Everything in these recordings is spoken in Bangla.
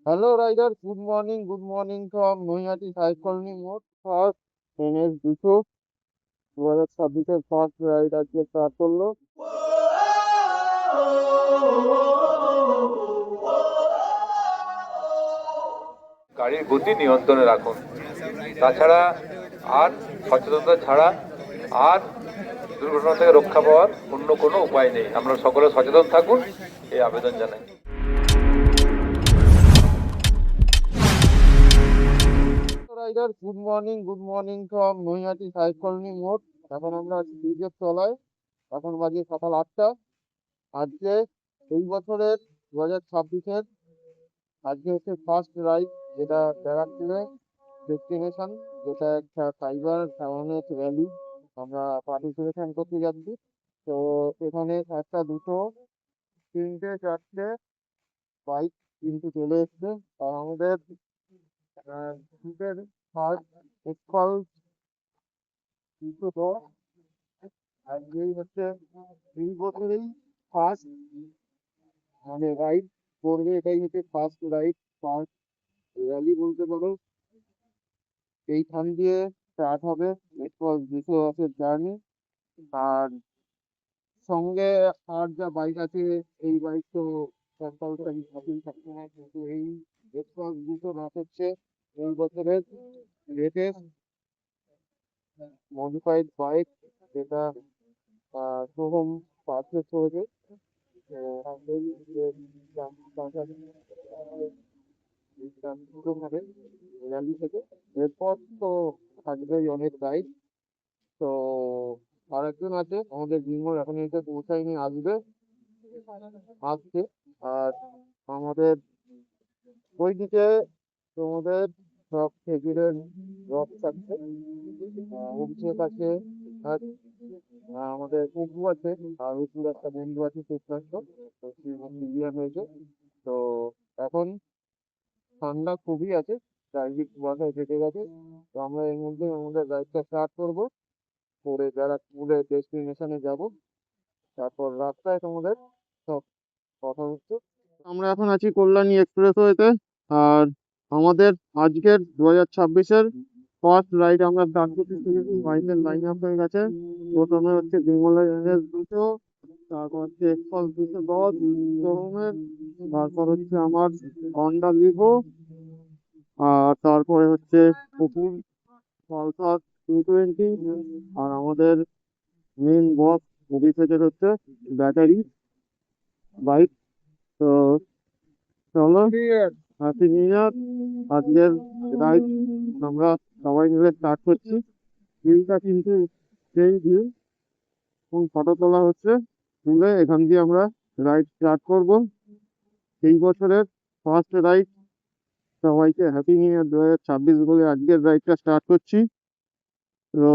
Hello riders, good morning from Noyati Cycling Mode. First, NS 2026 first ride আজকে স্টার্ট করলো। গাড়ির গতি নিয়ন্ত্রণে রাখুন। তাছাড়া আর সচেতনতা ছাড়া আর দুর্ঘটনা থেকে রক্ষা পাওয়ার অন্য কোনো উপায় নেই। আমরা সকলে সচেতন থাকুন, এই আবেদন জানাই। Rider good morning from Naihati cycling মোড। এখন আমরা আছি ব্রিজের তলায়। এখন বাজে সকাল 8টা। আজকে এই বছরের 2026-এর আজকে হচ্ছে ফার্স্ট রাইড, যেটা ব্যারাকপুরে ডেস্টিনেশন, যেটা একটা সাইবার অ্যাওয়ারনেস র্যালি আমরা পার্টিসিপেশন করতে যাচ্ছি। তো এখানে একটা দুটো তিনটে চারটে বাইক কিন্তু চলে এসছে। আর আমাদের গ্রুপের ফার্স্ট এক্সপাল 210 আজকেই হচ্ছে এই বছরেই ফার্স্ট মানে রাইড করবে। এটাই হচ্ছে ফার্স্ট রাইড, ফার্স্ট র্যালি বলতে পারো। এইখান দিয়ে স্টার্ট হবে এক্সপাল 210 জার্নি। আর সঙ্গে আর যা বাইক আছে, এই বাইক তো কম্পালসারি সাথেই থাকতে হয়, কিন্তু এই এক্সপাল 210 হচ্ছে এই বছরের লেটেস্ট মডিফাইড বাইক, যেটা শোরুম পারচেস করেছে। তো এই ভাবে র্যালি থেকে এরপর তো থাকবেই অনেক রাইড। তো আরেকজন আছে আমাদের বিমল, এখন এসে পৌঁছায়নি, আসবে আসছে। আর আমাদের ওইদিকে তোমাদের সব খেজুরের রস থাকছে, অভিষেক আছে, আর আমাদের অপু আছে, আর অপুর একটা বন্ধু আছে সুস্বাস্থ্য, তো সিরিয়াস হয়েছে। তো এখন ঠান্ডা খুবই আছে, চারিদিক কুয়াশায় ঢেকে গেছে। তো আমরা এর মধ্যে আমাদের রাইডটা স্টার্ট করবো, করে ব্যারাকপুরের ডেস্টিনেশনে যাব। তারপর রাস্তায় তোমাদের সব কথা হচ্ছে। আমরা এখন আছি কল্যাণী এক্সপ্রেসওয়েতে। আর আমাদের আজকের 2026-এর ফার্স্ট রাইড আমরা স্টার্ট করতে চলেছি। বাইকের লাইন আপ হয়ে গেছে। প্রথমে হচ্ছে বিমলের NS 200, তারপর হচ্ছে এক্সপাল 210 শোরুমের, তারপর হচ্ছে আমার হন্ডা লিভো, আর তারপরে হচ্ছে পুকুর পালসার 220, আর আমাদের মেন বস অভিষেকের হচ্ছে ব্যাটারি বাইক। তো চলো, হ্যাপি নিউ ইয়ার। আজকের রাইড আমরা সবাই মিলে স্টার্ট করছি। ভিউটা কিন্তু সেই ভিউ, এবং ফটো তোলা হচ্ছে, তুলে এখান দিয়ে আমরা রাইড স্টার্ট করব। এই বছরের ফার্স্ট রাইড। সবাইকে হ্যাপি নিউ ইয়ার 2026 বলে আজকের রাইডটা স্টার্ট করছি। তো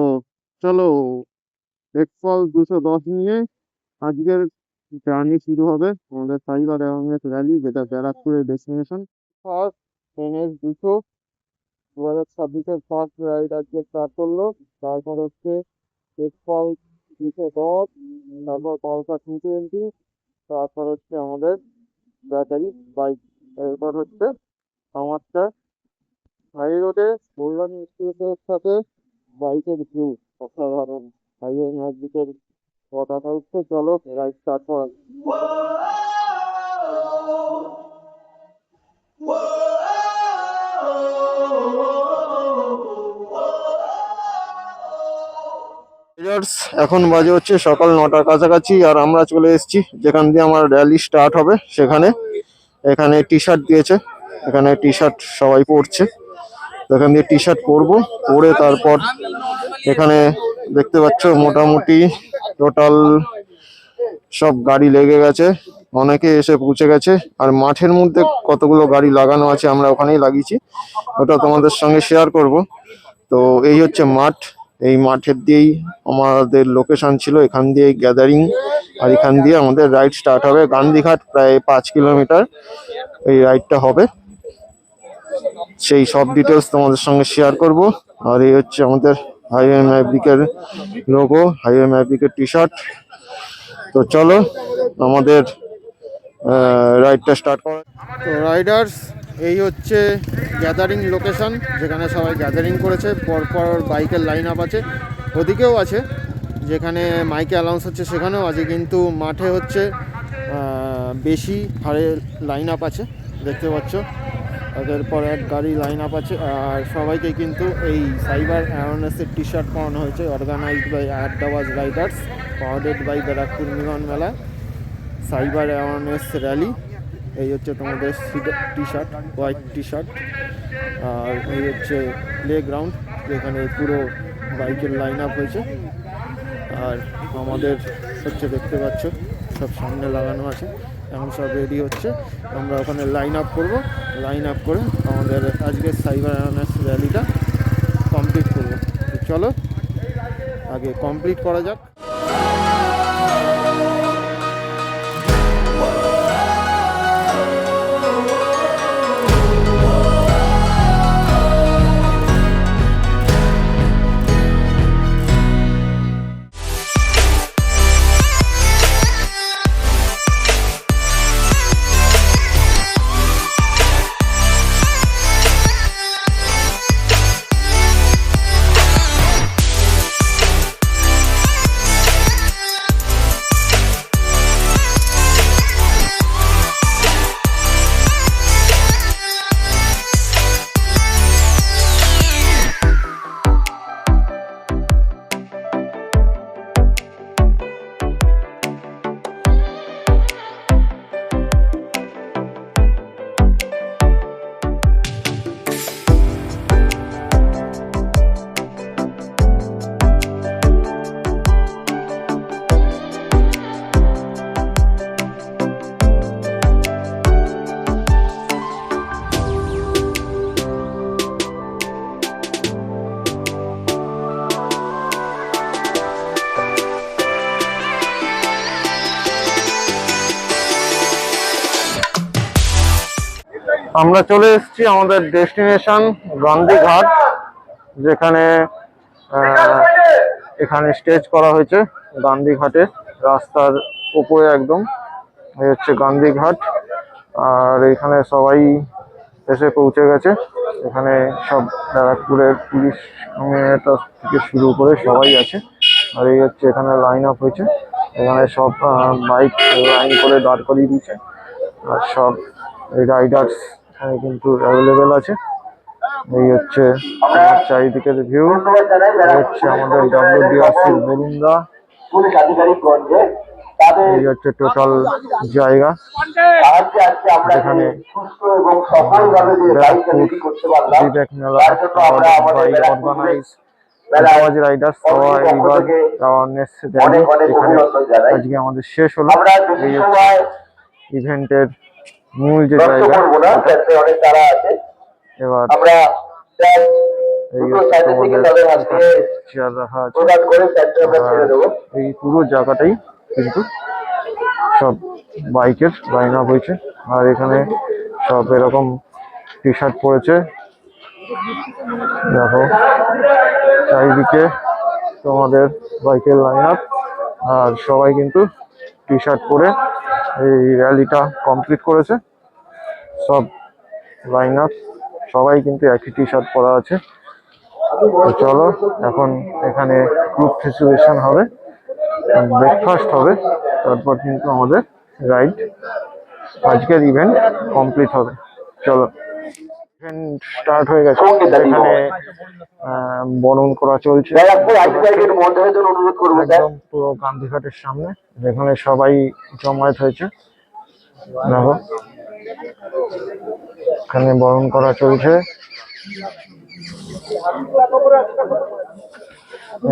চলো, এক্সপাল 210 নিয়ে আজকের জার্নি শুরু হবে, আমাদের সাইবার অ্যাওয়ারনেস র্যালি, যেটা ব্যারাকপুরের ডেস্টিনেশন। ফার্স্ট NS 2026-এর ফার্স্ট রাইড আজকে স্টার্ট করলো। তারপর হচ্ছে এক্সপাল 210, তারপর পালসার 220, তারপর হচ্ছে আমাদের ব্যাটারি বাইক। এরপর হচ্ছে আমারটা হাই রোডে কল্যাণী এক্সপ্রেসের সাথে বাইকের ভিউ অসাধারণ। হাইওয়ে ম্যাজিকের পতাকা উঠছে, চলো রাইড স্টার্ট করা। এখন বাজে হচ্ছে সকাল 9টার কাছাকাছি, আর আমরা চলে এসেছি যেখান দিয়ে আমার র্যালি স্টার্ট হবে সেখানে। এখানে টি শার্ট দিয়েছে, এখানে টি শার্ট সবাই পরছে। এখান দিয়ে টি শার্ট পরবো, পরে তারপর এখানে দেখতে পাচ্ছ মোটামুটি টোটাল সব গাড়ি লেগে গেছে, অনেকে এসে পৌঁছে গেছে। আর মাঠের মধ্যে কতগুলো গাড়ি লাগানো আছে আমরা ওখানেই লাগিয়েছি, ওটা তোমাদের সঙ্গে শেয়ার করব। তো এই হচ্ছে মাঠ, এই মাঠের দিয়েই আমাদের লোকেশন ছিল, এখান দিয়ে গ্যাদারিং, আর এখান দিয়ে আমাদের রাইড স্টার্ট হবে। গান্ধীঘাট প্রায় 5 কিলোমিটার এই রাইডটা হবে, সেই সব ডিটেলস তোমাদের সঙ্গে শেয়ার করব। আর এই হচ্ছে আমাদের হাইওয়ে ম্যাভিকের লোগো, হাইওয়ে ম্যাভিকের টি শার্ট। তো চলো আমাদের রাইডটা স্টার্ট করা। তো রাইডার্স এই হচ্ছে গ্যাদারিং লোকেশন, যেখানে সবাই গ্যাদারিং করেছে। পরপর বাইকের লাইন আপ আছে, ওদিকেও আছে যেখানে মাইকে অ্যালাউন্স হচ্ছে, সেখানেও আছে, কিন্তু মাঠে হচ্ছে বেশি হারে লাইন আপ আছে, দেখতে পাচ্ছ। একের পর এক গাড়ি লাইন আপ আছে। আর সবাইকে কিন্তু এই সাইবার অ্যাওয়ারনেসের টি শার্ট পরানো হয়েছে, organised by Addabaj riders, powered by Barrackpore Milan Mela cyber awareness rally. এই হচ্ছে তোমাদের T shirt, white T shirt. আর এই হচ্ছে প্লে গ্রাউন্ড, যেখানে পুরো বাইকের লাইন আপ হয়েছে। আর আমাদের হচ্ছে দেখতে পাচ্ছ সব সামনে লাগানো আছে, এখন সব রেডি হচ্ছে। আমরা ওখানে লাইন আপ করবো, লাইন আপ করে আমাদের আজকের সাইবার অ্যাওয়ারনেস র্যালিটা কমপ্লিট করবো। চলো আগে কমপ্লিট করা যাক। আমরা চলে এসেছি আমাদের ডেস্টিনেশন গান্ধীঘাট, যেখানে এখানে স্টেজ করা হয়েছে গান্ধীঘাটে, রাস্তার উপরে একদম। এই হচ্ছে গান্ধীঘাট। আর এখানে সবাই এসে পৌঁছে গেছে। এখানে সব ব্যারাকপুরের পুলিশ থেকে শুরু করে সবাই আছে। আর এই হচ্ছে এখানে লাইন আপ হয়েছে, এখানে সব বাইক লাইন করে দাঁড় করিয়ে দিয়েছে। আর সব রাইডার্স এখানে কিন্তু অ্যাভেলেবেল আছে। এই হচ্ছে আমার চারিদিকের ভিউ। হচ্ছে আমাদের WDRC বরুণদা। এই হচ্ছে টোটাল জায়গা, যেখানে বিবেক মেলা অর্গানাইজ রাইডার্স এইবার অ্যাওয়ারনেস র্যালি এখানে আজকে আমাদের শেষ হলো। এই হচ্ছে ইভেন্টের মূল যে জায়গা। এবার এই হচ্ছে তোমাদের চেয়ার রাখা আছে। এই পুরো জায়গাটাই কিন্তু সব বাইকের লাইন আপ হয়েছে। আর এখানে সব এরকম টি শার্ট পরেছে, দেখো চারিদিকে তোমাদের বাইকের লাইন আপ। আর সবাই কিন্তু টি শার্ট পরে এই র্যালিটা কমপ্লিট করেছে। সব লাইন আপ, সবাই কিন্তু একই টি শার্ট পরা আছে। তো চলো এখন এখানে গ্রুপ ফেস্টিভেশন হবে, ব্রেকফাস্ট হবে, তারপর কিন্তু আমাদের রাইড আজকের ইভেন্ট কমপ্লিট হবে। চলো, ইভেন্ট স্টার্ট হয়ে গেছে। এখানে বরণ করা চলছে একদম পুরো গান্ধীঘাটের সামনে, যেখানে সবাই জমায়েত হয়েছে। দেখো এখানে বরণ করা চলছে।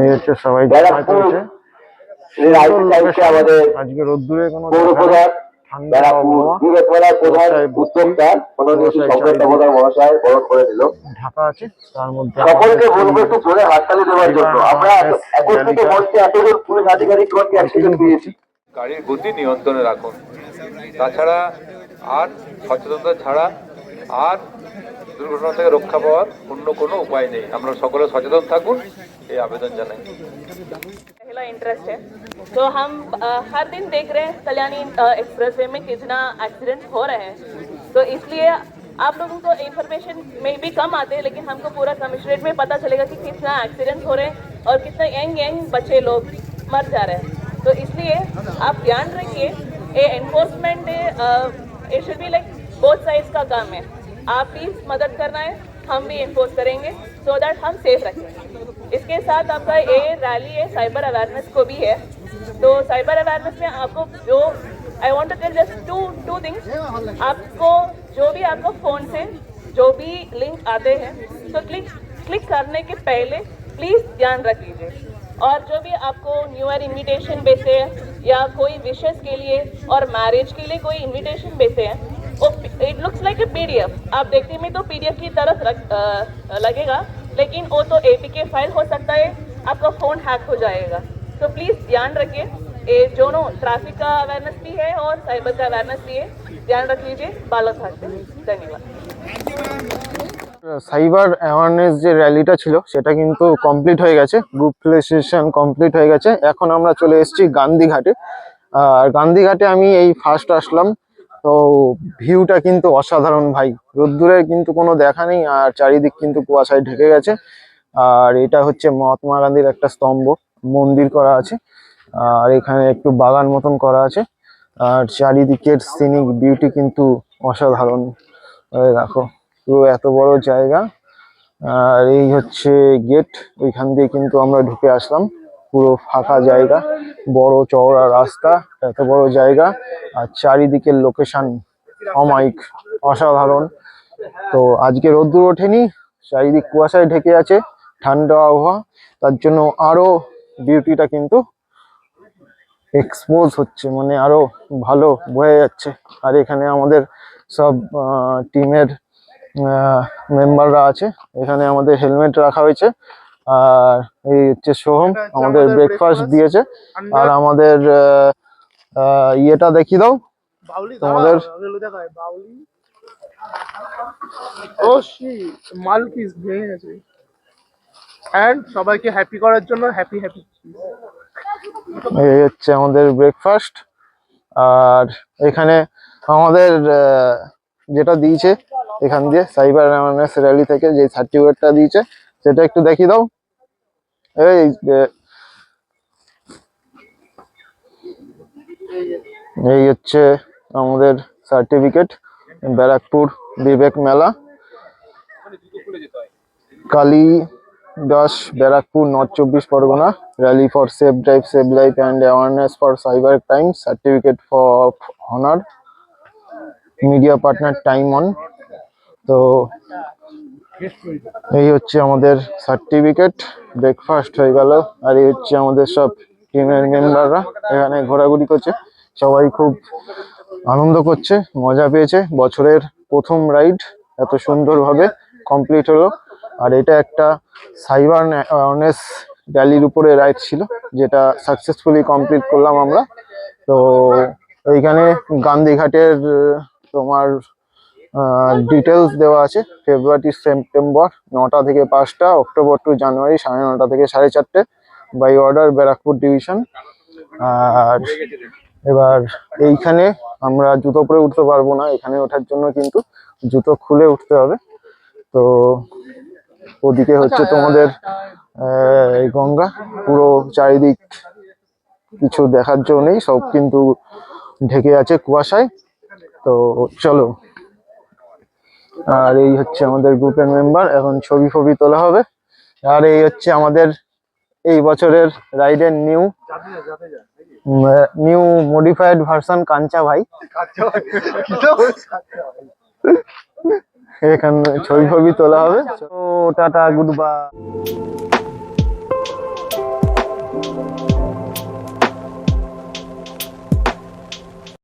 এই হচ্ছে সবাই জমায়েত হয়েছে। আজকে রোদ্দুরে কোনো ঠান্ডা আবহাওয়া, ঢাকা আছে, তার মধ্যে গাড়ির গতি নিয়ন্ত্রণে রাখুন। তাছাড়া আর সচেতনতা ছাড়া আর দুর্ঘটনা থেকে রক্ষা পাওয়ার অন্য কোনো উপায় নেই। আমরা সকলে সচেতন থাকুন, এই আবেদন জানাই। पहला इंटरेस्ट है तो हम हर दिन देख रहे हैं कल्याणी एक्सप्रेसवे में कितना एक्सीडेंट हो रहे हैं, तो इसलिए आप लोगों को इंफॉर्मेशन में भी कम आते हैं, लेकिन हमको पूरा कमिश्नरेट में पता चलेगा कि कितना एक्सीडेंट हो रहे हैं और कितने यंग यंग बच्चे लोग मर जा रहे हैं। तो इसलिए आप ध्यान रखिए, ये enforcement it should be like both sides का काम है। आप प्लीज मदद करना है, हम भी इन्फोर्स करेंगे सो दैट हम सेफ रखें। इसके साथ आपका ये रैली है साइबर अवेयरनेस को भी है। तो साइबर अवेयरनेस में आपको जो I want to tell just two things, आपको जो भी आपको फोन से जो भी लिंक आते हैं तो क्लिक करने के पहले प्लीज ध्यान रख लीजिए। और जो भी आपको न्यू ईयर इनविटेशन भेजते हैं या कोई विशेष के लिए और मैरिज के लिए कोई इनविटेशन भेजते हैं, वो it looks like a PDF. आप देखने में तो पीडीएफ की तरफ लगेगा, लेकिन वो तो एपीके फाइल हो सकता है, आपका फोन हैक हो जाएगा। तो प्लीज ध्यान रखिए, ये दोनों ट्रैफिक का अवेयरनेस भी है और साइबर का अवेयरनेस भी है, ध्यान रख लीजिए। बालाघाट से धन्यवाद। সাইবার অ্যাওয়ারনেস যে র্যালিটা ছিল সেটা কিন্তু কমপ্লিট হয়ে গেছে, গ্রুপ সেশন কমপ্লিট হয়ে গেছে। এখন আমরা চলে এসেছি গান্ধীঘাটে। আর গান্ধীঘাটে আমি এই ফার্স্ট আসলাম, তো ভিউটা কিন্তু অসাধারণ ভাই। রোদ্দুরের কিন্তু কোনো দেখা নেই, আর চারিদিক কিন্তু কুয়াশায় ঢেকে গেছে। আর এটা হচ্ছে মহাত্মা গান্ধীর একটা স্তম্ভ, মন্দির করা আছে। আর এখানে একটু বাগান মতন করা আছে। আর চারিদিকের সিনিক বিউটি কিন্তু অসাধারণ। এই দেখো, পুরো এত বড় জায়গা। আর এই হচ্ছে গেট, ওইখান দিয়ে কিন্তু আমরা ঢুকে আসলাম। পুরো ফাঁকা জায়গা, বড় চওড়া রাস্তা, এত বড় জায়গা, আর চারিদিকের লোকেশন অমাইক, অসাধারণ। তো আজকে রোদ্দুর ওঠেনি, চারিদিক কুয়াশায় ঢেকে আছে, ঠান্ডা আবহাওয়া, তার জন্য আরো বিউটিটা কিন্তু এক্সপোজ হচ্ছে, মানে আরো ভালো বোঝা যাচ্ছে। আর এখানে আমাদের সব টিমের মেম্বাররা আছে। এখানে আমাদের হেলমেট রাখা হয়েছে। আর এই হচ্ছে সোহম, আমাদের ব্রেকফাস্ট দিয়েছে। আর আমাদের ইয়েটা দেখিয়ে দাও তোমাদের। মালকিস ভেঙে গেছে। এন্ড সবাইকে হ্যাপি করার জন্য হ্যাপি হ্যাপি। এই হচ্ছে আমাদের ব্রেকফাস্ট। আর এখানে আমাদের যেটা দিয়েছে এখান দিয়ে সাইবার অ্যাওয়ারনেস র্যালি থেকে যে সার্টিফিকেটটা দিয়েছে সেটা একটু দেখিয়ে দাও। এই হচ্ছে আমাদের সার্টিফিকেট। ব্যারাকপুর বিবেক মেলা, Kalidas, Barrackpore, north 24 Pargana. Rally for safe drive, save life and awareness for cyber crime, certificate for honour, media partner time on. তো এই হচ্ছে আমাদের সার্টিফিকেট। ব্রেকফাস্ট হয়ে গেল। আর এই হচ্ছে আমাদের সব টিমের মেম্বাররা এখানে ঘোরাঘুরি করছে, সবাই খুব আনন্দ করছে, মজা পেয়েছে। বছরের প্রথম রাইড এত সুন্দরভাবে কমপ্লিট হলো। আর এটা একটা সাইবার অ্যাওয়ারনেস র্যালির উপরে রাইড ছিল, যেটা সাকসেসফুলি কমপ্লিট করলাম আমরা। তো এইখানে গান্ধীঘাটের তোমার ডিটেলস দেওয়া আছে। ফেব্রুয়ারি সেপ্টেম্বর 9টা থেকে 5টা, অক্টোবর টু জানুয়ারি 9:30 থেকে 4:30 বাই অর্ডার ব্যারাকপুর ডিভিশন। আর এবার এইখানে আমরা জুতো পরে উঠতে পারবো না, এখানে ওঠার জন্য কিন্তু জুতো খুলে উঠতে হবে। তো ওদিকে হচ্ছে তোমাদের এই গঙ্গা, পুরো চারিদিক কিছু দেখার জন্য নেই, সব কিন্তু ঢেকে আছে কুয়াশায়। তো চলো। আর এই হচ্ছে আমাদের গ্রুপের মেম্বার, এখন ছবি ফবি তোলা হবে। আর এই হচ্ছে আমাদের এই বছরের রাইডের নিউ মডিফাইড ভার্সন কাঞ্চা ভাই। এখানে ছবি ফবি তোলা হবে। তো টাটা, গুড বাই।